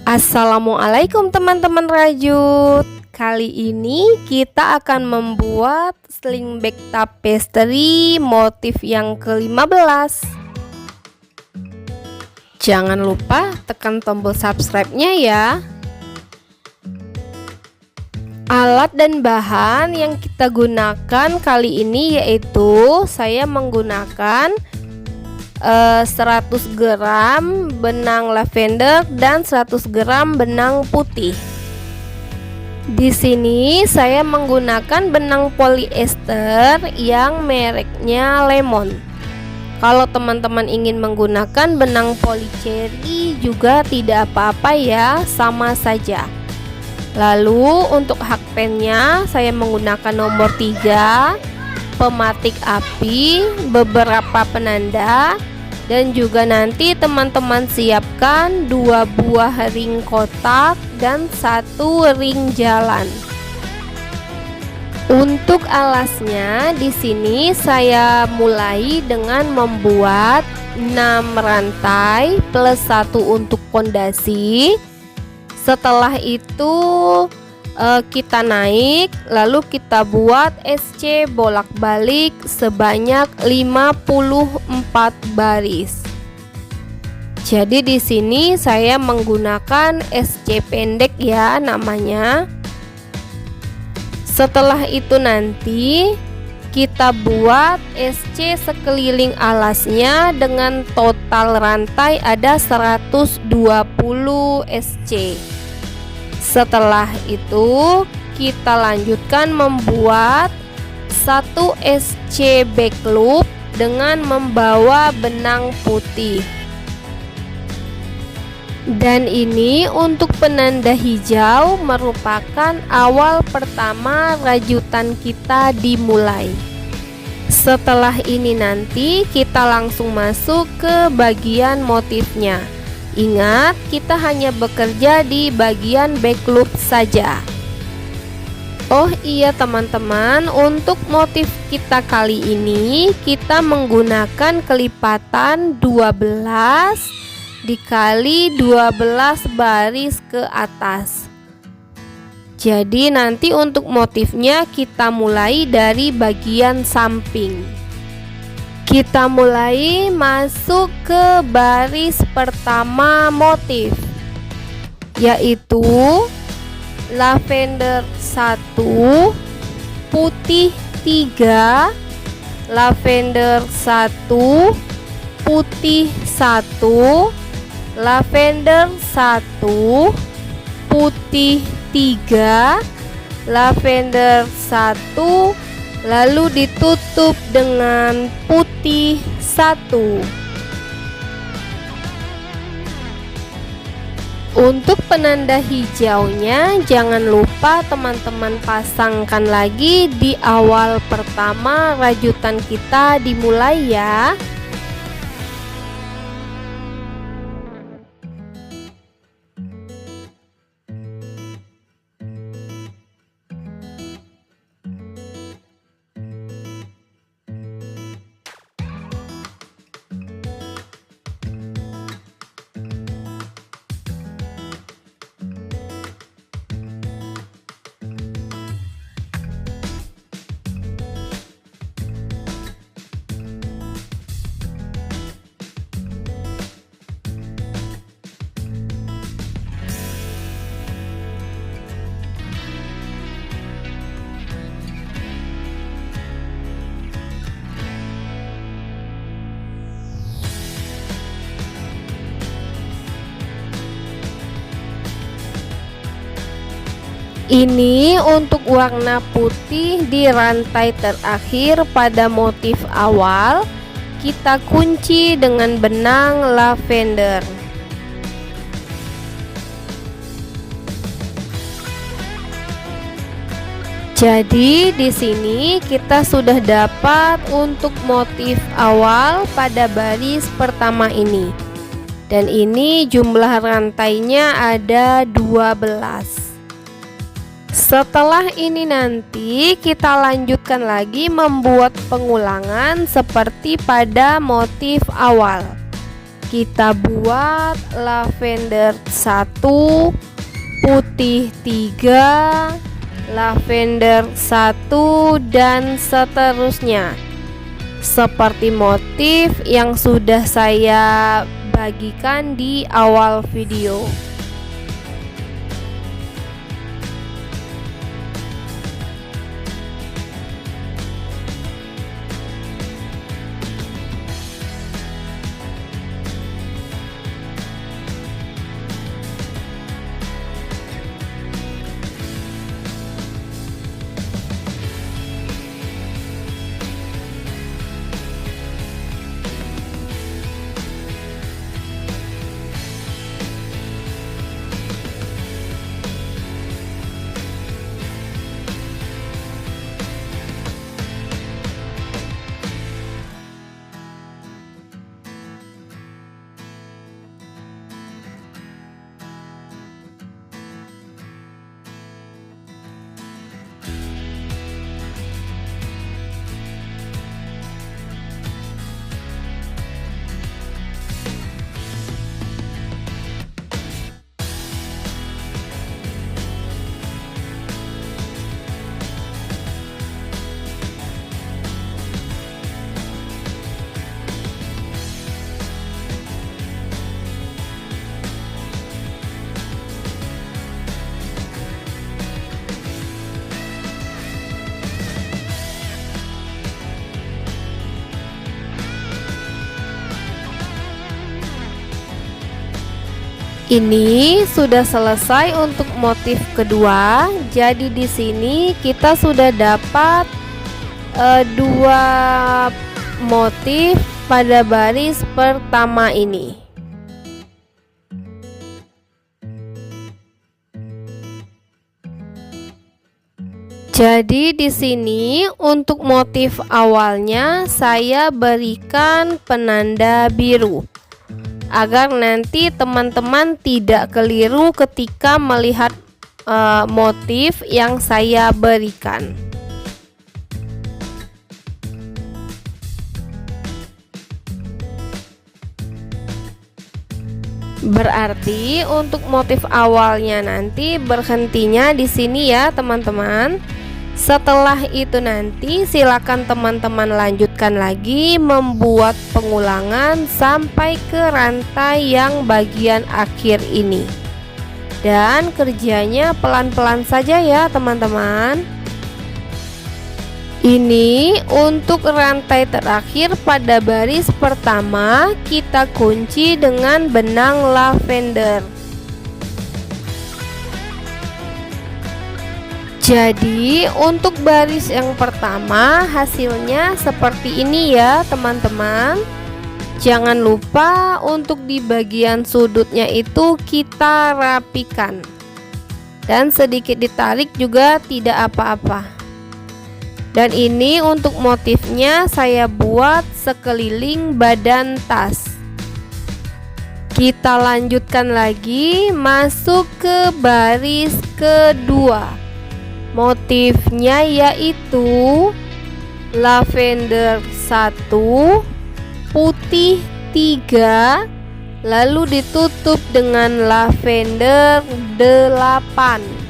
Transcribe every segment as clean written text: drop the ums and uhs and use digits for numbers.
Assalamualaikum teman-teman rajut. Kali ini kita akan membuat sling bag tapestry motif yang ke-15. Jangan lupa tekan tombol subscribe-nya ya. Alat dan bahan yang kita gunakan kali ini yaitu saya menggunakan 100 gram benang lavender dan 100 gram benang putih. Di sini saya menggunakan benang polyester yang mereknya Lemon. Kalau teman-teman ingin menggunakan benang polycherry juga tidak apa-apa ya, sama saja. Lalu untuk hakpennya saya menggunakan nomor 3, pematik api, beberapa penanda, dan juga nanti teman-teman siapkan 2 buah ring kotak dan 1 ring jalan. Untuk alasnya di sini saya mulai dengan membuat 6 rantai plus 1 untuk pondasi. Setelah itu kita naik, lalu kita buat SC bolak-balik sebanyak 54 baris. Jadi di sini saya menggunakan SC pendek ya namanya. Setelah itu nanti kita buat SC sekeliling alasnya dengan total rantai ada 120 SC. Setelah itu kita lanjutkan membuat 1 SC back loop dengan membawa benang putih. Dan ini untuk penanda hijau merupakan awal pertama rajutan kita dimulai. Setelah ini nanti kita langsung masuk ke bagian motifnya. Ingat, kita hanya bekerja di bagian back loop saja. Oh iya teman-teman, untuk motif kita kali ini kita menggunakan kelipatan 12 dikali 12 baris ke atas. Jadi nanti untuk motifnya kita mulai dari bagian samping. Kita mulai masuk ke baris pertama motif, yaitu lavender 1, putih 3, lavender 1, putih 1, lavender 1, putih 3, lavender 1, lalu ditutup dengan putih 1. Untuk penanda hijaunya jangan lupa teman-teman pasangkan lagi di awal pertama rajutan kita dimulai ya. Ini untuk warna putih di rantai terakhir pada motif awal, kita kunci dengan benang lavender. Jadi di sini kita sudah dapat untuk motif awal pada baris pertama ini. Dan ini jumlah rantainya ada 12. Setelah ini nanti kita lanjutkan lagi membuat pengulangan seperti pada motif awal. Kita buat lavender 1, putih 3, lavender 1, dan seterusnya, seperti motif yang sudah saya bagikan di awal video. Ini sudah selesai untuk motif kedua. Jadi di sini kita sudah dapat dua motif pada baris pertama ini. Jadi di sini untuk motif awalnya saya berikan penanda biru, agar nanti teman-teman tidak keliru ketika melihat motif yang saya berikan. Berarti untuk motif awalnya nanti berhentinya di sini ya teman-teman. Setelah itu nanti silakan teman-teman lanjutkan lagi membuat pengulangan sampai ke rantai yang bagian akhir ini. Dan kerjanya pelan-pelan saja ya teman-teman. Ini untuk rantai terakhir pada baris pertama, kita kunci dengan benang lavender. Jadi untuk baris yang pertama hasilnya seperti ini ya teman-teman. Jangan lupa untuk di bagian sudutnya itu kita rapikan, dan sedikit ditarik juga tidak apa-apa. Dan ini untuk motifnya saya buat sekeliling badan tas. Kita lanjutkan lagi masuk ke baris kedua. Motifnya yaitu lavender 1, putih 3, lalu ditutup dengan lavender 8.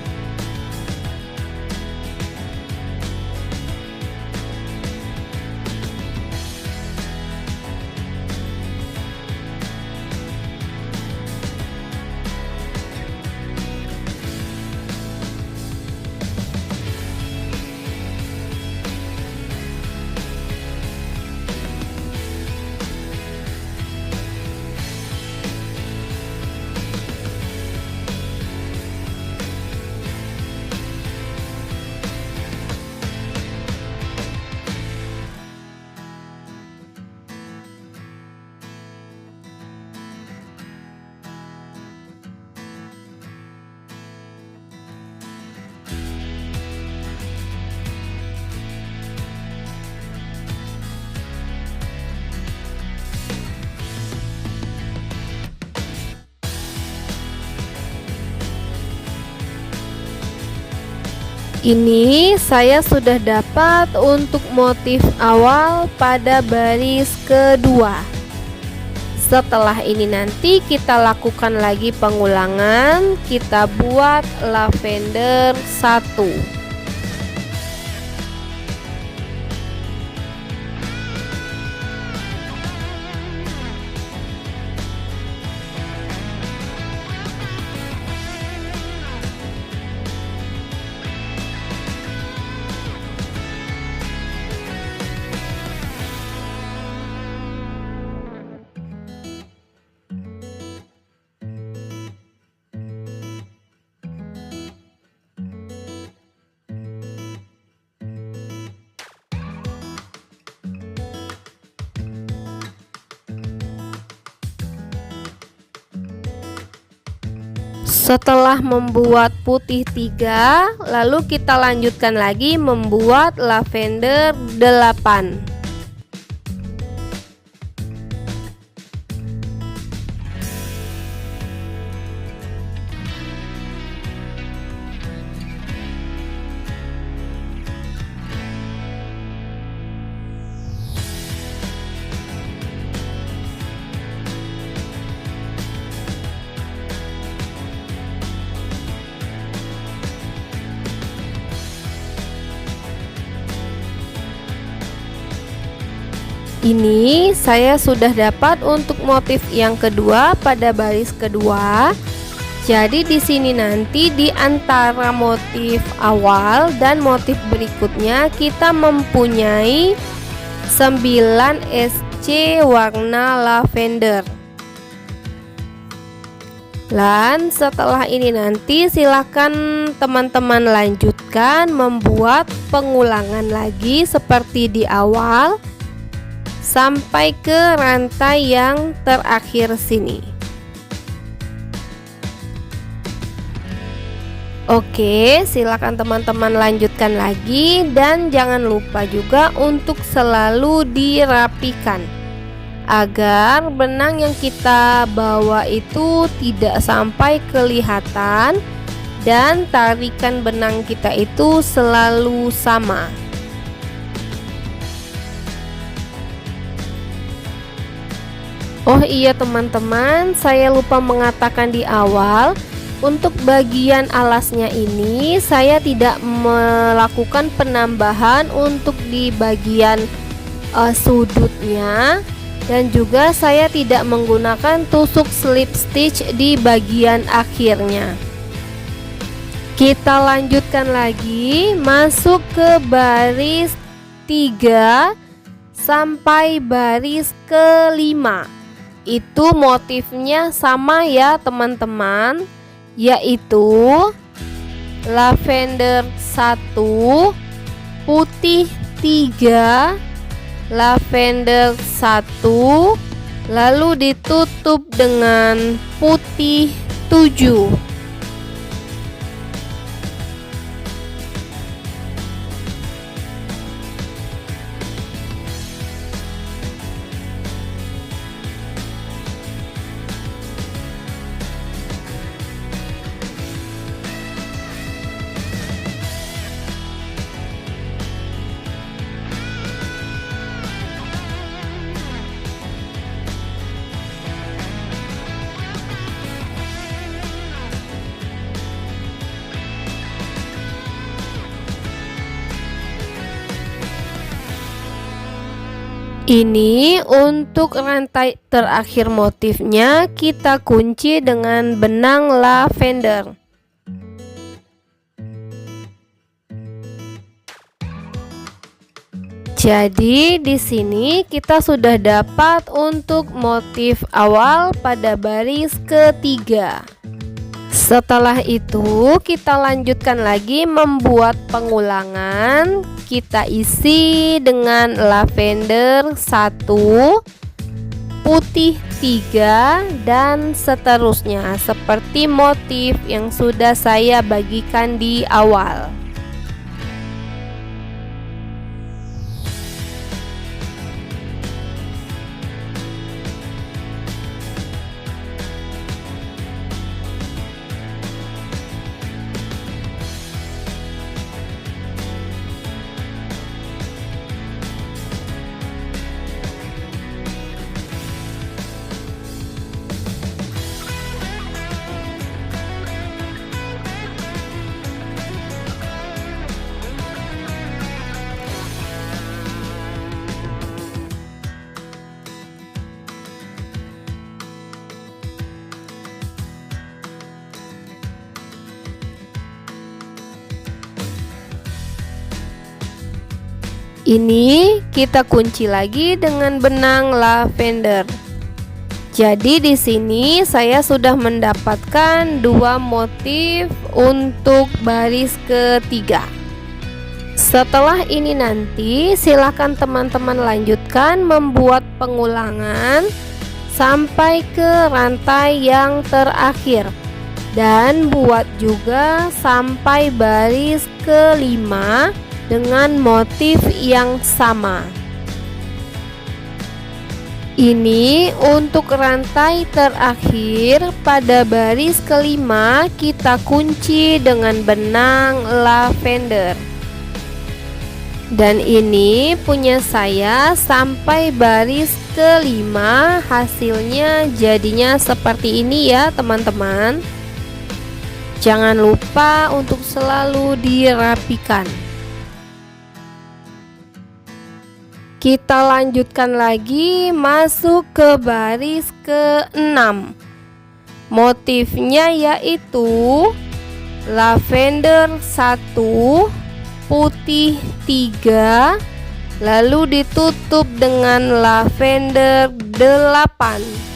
Ini saya sudah dapat untuk motif awal pada baris kedua. Setelah ini nanti kita lakukan lagi pengulangan, kita buat lavender 1. Setelah membuat putih 3, lalu kita lanjutkan lagi membuat lavender 8. Ini saya sudah dapat untuk motif yang kedua pada baris kedua. Jadi di sini nanti di antara motif awal dan motif berikutnya kita mempunyai 9 SC warna lavender. Dan setelah ini nanti silakan teman-teman lanjutkan membuat pengulangan lagi seperti di awal sampai ke rantai yang terakhir sini. Oke, silakan teman-teman lanjutkan lagi dan jangan lupa juga untuk selalu dirapikan agar benang yang kita bawa itu tidak sampai kelihatan dan tarikan benang kita itu selalu sama. Oh iya teman-teman, saya lupa mengatakan di awal, untuk bagian alasnya ini saya tidak melakukan penambahan untuk di bagian sudutnya, dan juga saya tidak menggunakan tusuk slip stitch di bagian akhirnya. Kita lanjutkan lagi, masuk ke baris 3 sampai baris ke-5. Itu motifnya sama ya teman-teman, yaitu lavender 1, putih 3, lavender 1, lalu ditutup dengan putih 7. Ini untuk rantai terakhir motifnya kita kunci dengan benang lavender. Jadi di sini kita sudah dapat untuk motif awal pada baris ketiga. Setelah itu kita lanjutkan lagi membuat pengulangan. Kita isi dengan lavender 1, putih 3, dan seterusnya seperti motif yang sudah saya bagikan di awal. Ini kita kunci lagi dengan benang lavender. Jadi di sini saya sudah mendapatkan 2 motif untuk baris ketiga. Setelah ini nanti silakan teman-teman lanjutkan membuat pengulangan sampai ke rantai yang terakhir, dan buat juga sampai baris kelima dengan motif yang sama. Ini untuk rantai terakhir pada baris kelima kita kunci dengan benang lavender. Dan ini punya saya sampai baris kelima, hasilnya jadinya seperti ini ya teman-teman. Jangan lupa untuk selalu dirapikan. Kita lanjutkan lagi masuk ke baris ke-6. Motifnya yaitu lavender 1, putih 3, lalu ditutup dengan lavender 8.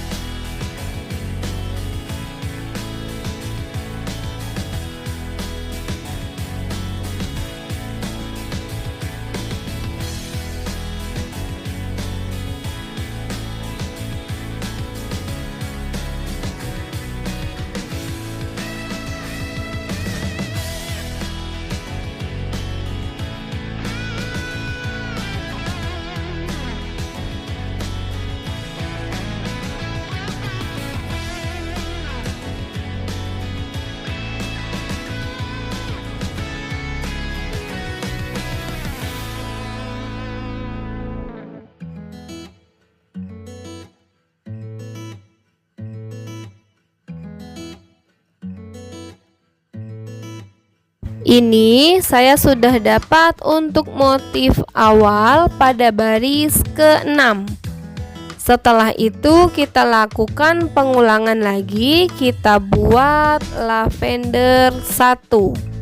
Ini saya sudah dapat untuk motif awal pada baris ke-6. Setelah itu kita lakukan pengulangan lagi, kita buat lavender 1.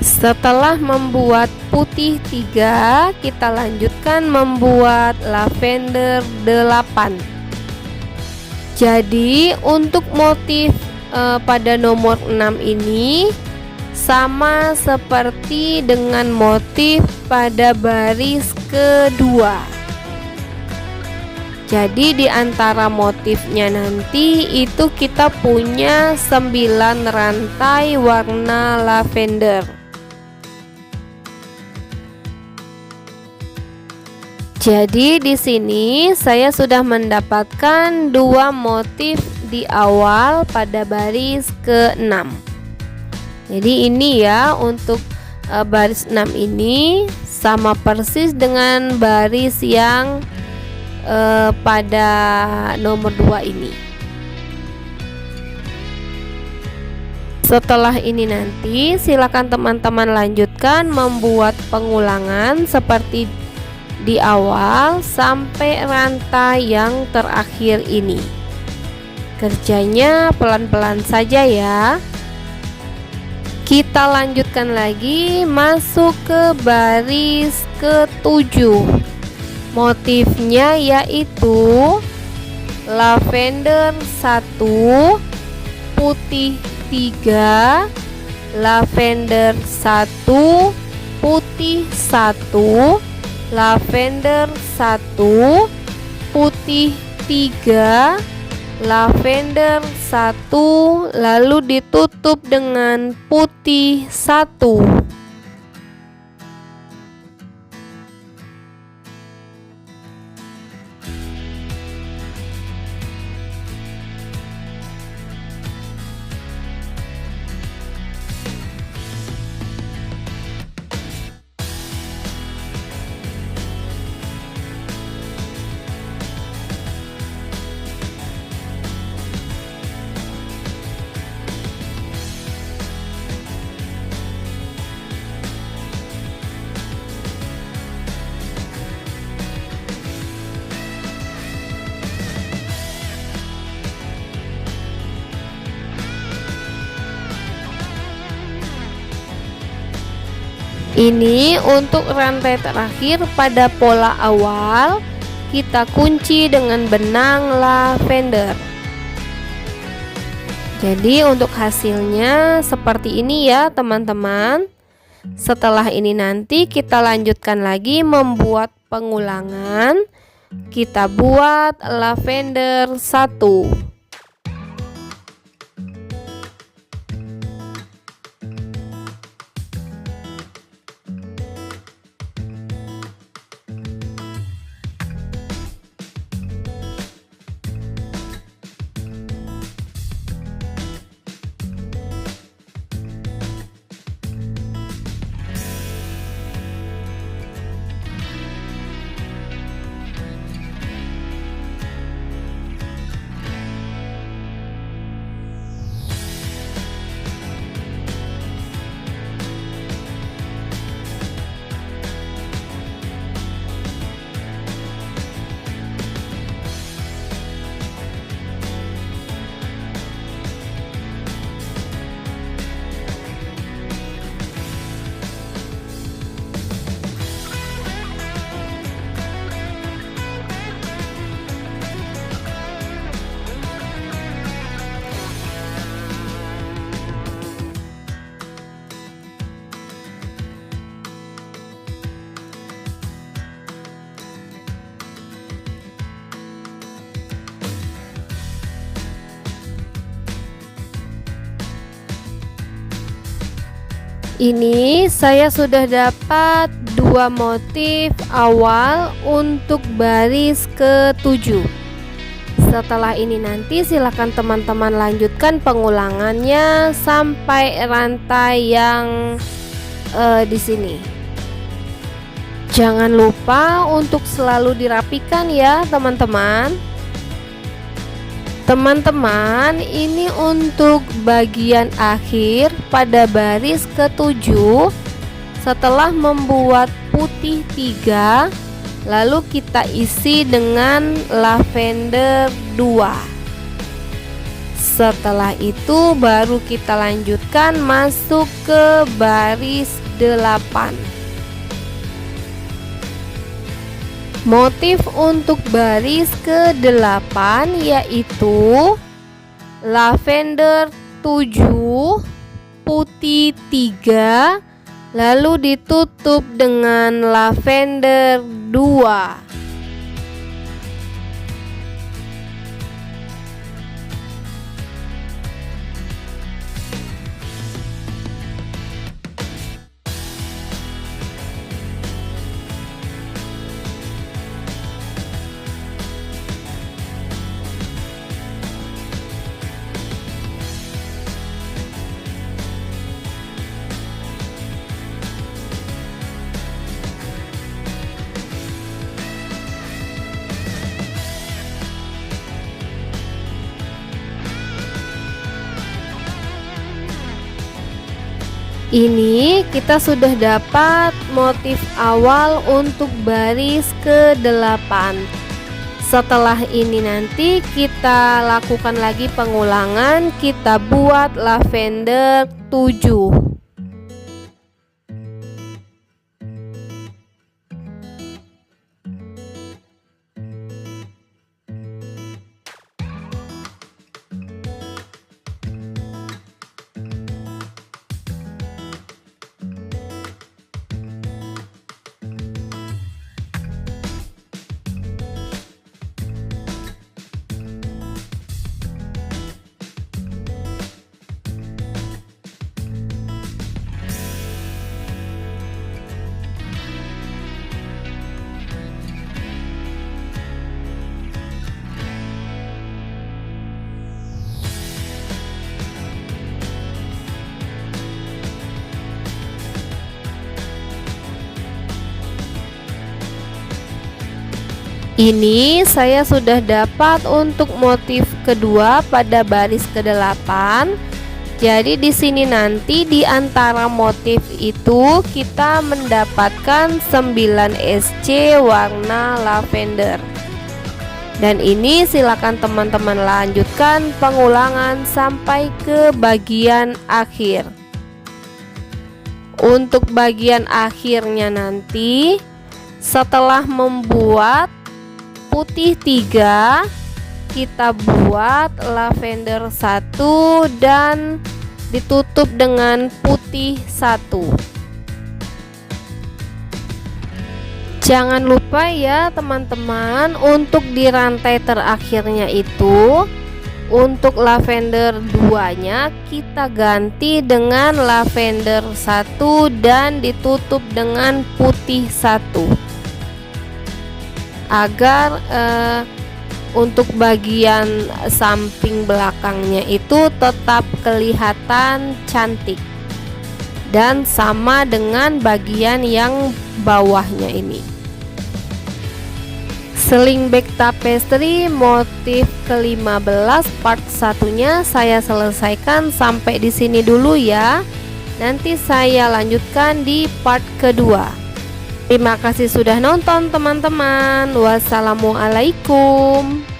Setelah membuat putih 3, kita lanjutkan membuat lavender 8. Jadi untuk motif pada nomor 6 ini sama seperti dengan motif pada baris kedua. Jadi di antara motifnya nanti itu kita punya 9 rantai warna lavender. Jadi di sini saya sudah mendapatkan 2 motif di awal pada baris ke-6. Jadi ini ya untuk baris 6 ini sama persis dengan baris yang pada nomor 2 ini. Setelah ini nanti silakan teman-teman lanjutkan membuat pengulangan seperti di awal sampai rantai yang terakhir ini. Kerjanya pelan-pelan saja ya. Kita lanjutkan lagi masuk ke baris ke-7. Motifnya yaitu lavender 1, putih 3, lavender 1, putih 1, lavender 1, putih 3, lavender 1, lalu ditutup dengan putih 1. Ini untuk rantai terakhir pada pola awal, kita kunci dengan benang lavender. Jadi untuk hasilnya seperti ini ya teman-teman. Setelah ini nanti kita lanjutkan lagi membuat pengulangan. Kita buat lavender 1. Ini saya sudah dapat 2 motif awal untuk baris ke-7. Setelah ini nanti silakan teman-teman lanjutkan pengulangannya sampai rantai yang di sini. Jangan lupa untuk selalu dirapikan ya teman-teman. Teman-teman, ini untuk bagian akhir pada baris ke-7. Setelah membuat putih 3, lalu kita isi dengan lavender 2. Setelah itu baru kita lanjutkan masuk ke baris 8. Motif untuk baris ke-8 yaitu lavender 7, putih 3, lalu ditutup dengan lavender 2. Ini kita sudah dapat motif awal untuk baris ke-8. Setelah ini nanti kita lakukan lagi pengulangan, kita buat lavender 7. Ini saya sudah dapat untuk motif kedua pada baris ke-8. Jadi di sini nanti di antara motif itu kita mendapatkan 9 SC warna lavender. Dan ini silakan teman-teman lanjutkan pengulangan sampai ke bagian akhir. Untuk bagian akhirnya nanti setelah membuat putih 3, kita buat lavender 1 dan ditutup dengan putih 1. Jangan lupa ya teman-teman, untuk di rantai terakhirnya itu, untuk lavender 2-nya kita ganti dengan lavender 1 dan ditutup dengan putih 1 agar untuk bagian samping belakangnya itu tetap kelihatan cantik dan sama dengan bagian yang bawahnya ini. Sling bag tapestry motif ke-15 part 1-nya saya selesaikan sampai di sini dulu ya. Nanti saya lanjutkan di part kedua. Terima kasih sudah nonton teman-teman. Wassalamualaikum.